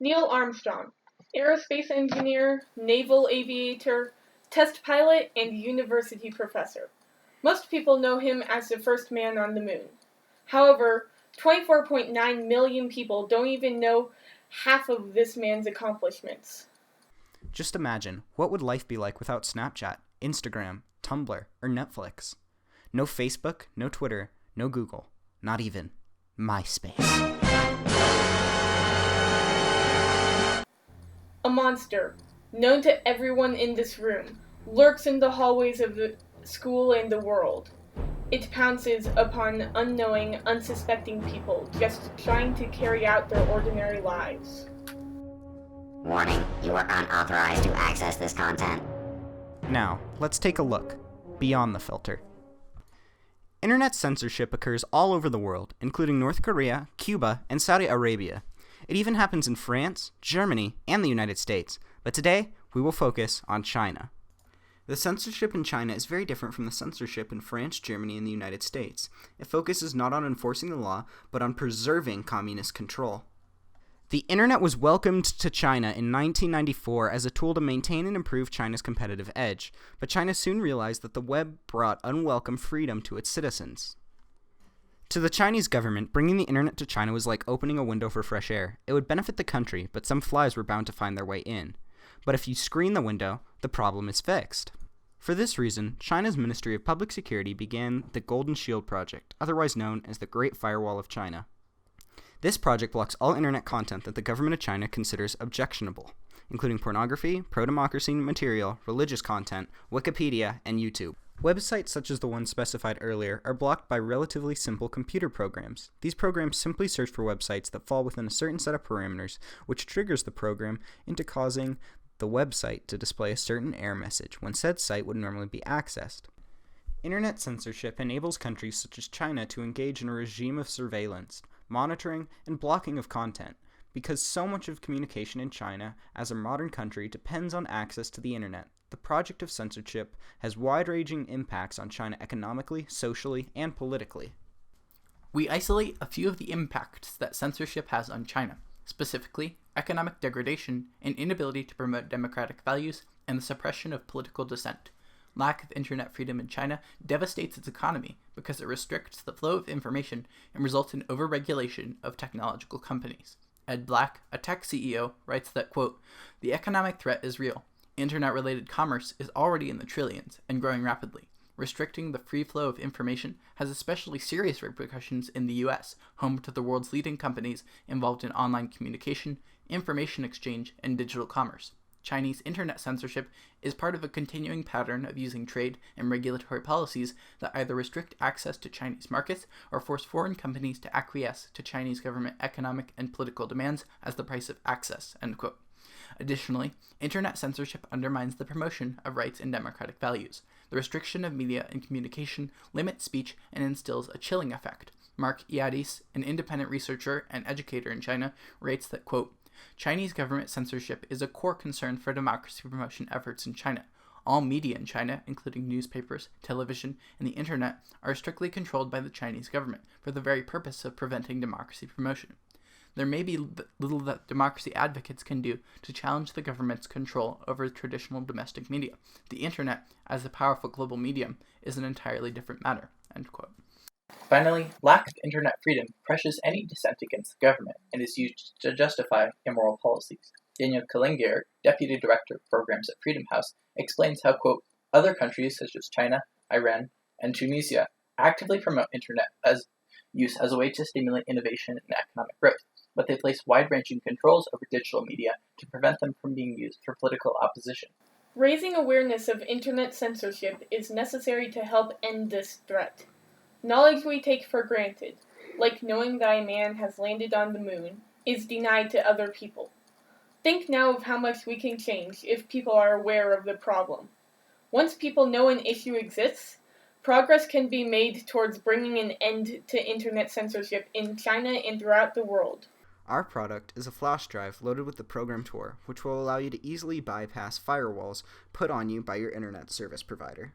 Neil Armstrong, aerospace engineer, naval aviator, test pilot, and university professor. Most people know him as the first man on the moon. However, 24.9 million people don't even know half of this man's accomplishments. Just imagine, what would life be like without Snapchat, Instagram, Tumblr, or Netflix? No Facebook, no Twitter, no Google, not even MySpace. A monster, known to everyone in this room, lurks in the hallways of the school and the world. It pounces upon unknowing, unsuspecting people just trying to carry out their ordinary lives. Warning, you are unauthorized to access this content. Now, let's take a look beyond the filter. Internet censorship occurs all over the world, including North Korea, Cuba, and Saudi Arabia. It even happens in France, Germany, and the United States, but today we will focus on China. The censorship in China is very different from the censorship in France, Germany, and the United States. It focuses not on enforcing the law, but on preserving communist control. The internet was welcomed to China in 1994 as a tool to maintain and improve China's competitive edge, but China soon realized that the web brought unwelcome freedom to its citizens. To the Chinese government, bringing the internet to China was like opening a window for fresh air. It would benefit the country, but some flies were bound to find their way in. But if you screen the window, the problem is fixed. For this reason, China's Ministry of Public Security began the Golden Shield Project, otherwise known as the Great Firewall of China. This project blocks all internet content that the government of China considers objectionable, including pornography, pro-democracy material, religious content, Wikipedia, and YouTube. Websites such as the one specified earlier are blocked by relatively simple computer programs. These programs simply search for websites that fall within a certain set of parameters, which triggers the program into causing the website to display a certain error message when said site would normally be accessed. Internet censorship enables countries such as China to engage in a regime of surveillance, monitoring, and blocking of content, because so much of communication in China as a modern country depends on access to the internet. The project of censorship has wide-ranging impacts on China economically, socially, and politically. We isolate a few of the impacts that censorship has on China, specifically economic degradation and inability to promote democratic values and the suppression of political dissent. Lack of internet freedom in China devastates its economy because it restricts the flow of information and results in overregulation of technological companies. Ed Black, a tech CEO, writes that, quote, "The economic threat is real. Internet-related commerce is already in the trillions and growing rapidly. Restricting the free flow of information has especially serious repercussions in the US, home to the world's leading companies involved in online communication, information exchange, and digital commerce. Chinese internet censorship is part of a continuing pattern of using trade and regulatory policies that either restrict access to Chinese markets or force foreign companies to acquiesce to Chinese government economic and political demands as the price of access," end quote. Additionally, internet censorship undermines the promotion of rights and democratic values. The restriction of media and communication limits speech and instills a chilling effect. Mark Iadis, an independent researcher and educator in China, writes that, quote, "Chinese government censorship is a core concern for democracy promotion efforts in China. All media in China, including newspapers, television, and the internet, are strictly controlled by the Chinese government for the very purpose of preventing democracy promotion. There may be little that democracy advocates can do to challenge the government's control over traditional domestic media. The internet, as a powerful global medium, is an entirely different matter," end quote. Finally, lack of internet freedom pressures any dissent against the government and is used to justify immoral policies. Daniel Kalingier, Deputy Director of Programs at Freedom House, explains how, quote, "Other countries such as China, Iran, and Tunisia actively promote internet use as a way to stimulate innovation and economic growth, but they place wide-ranging controls over digital media to prevent them from being used for political opposition." Raising awareness of internet censorship is necessary to help end this threat. Knowledge we take for granted, like knowing that a man has landed on the moon, is denied to other people. Think now of how much we can change if people are aware of the problem. Once people know an issue exists, progress can be made towards bringing an end to internet censorship in China and throughout the world. Our product is a flash drive loaded with the program Tor, which will allow you to easily bypass firewalls put on you by your internet service provider.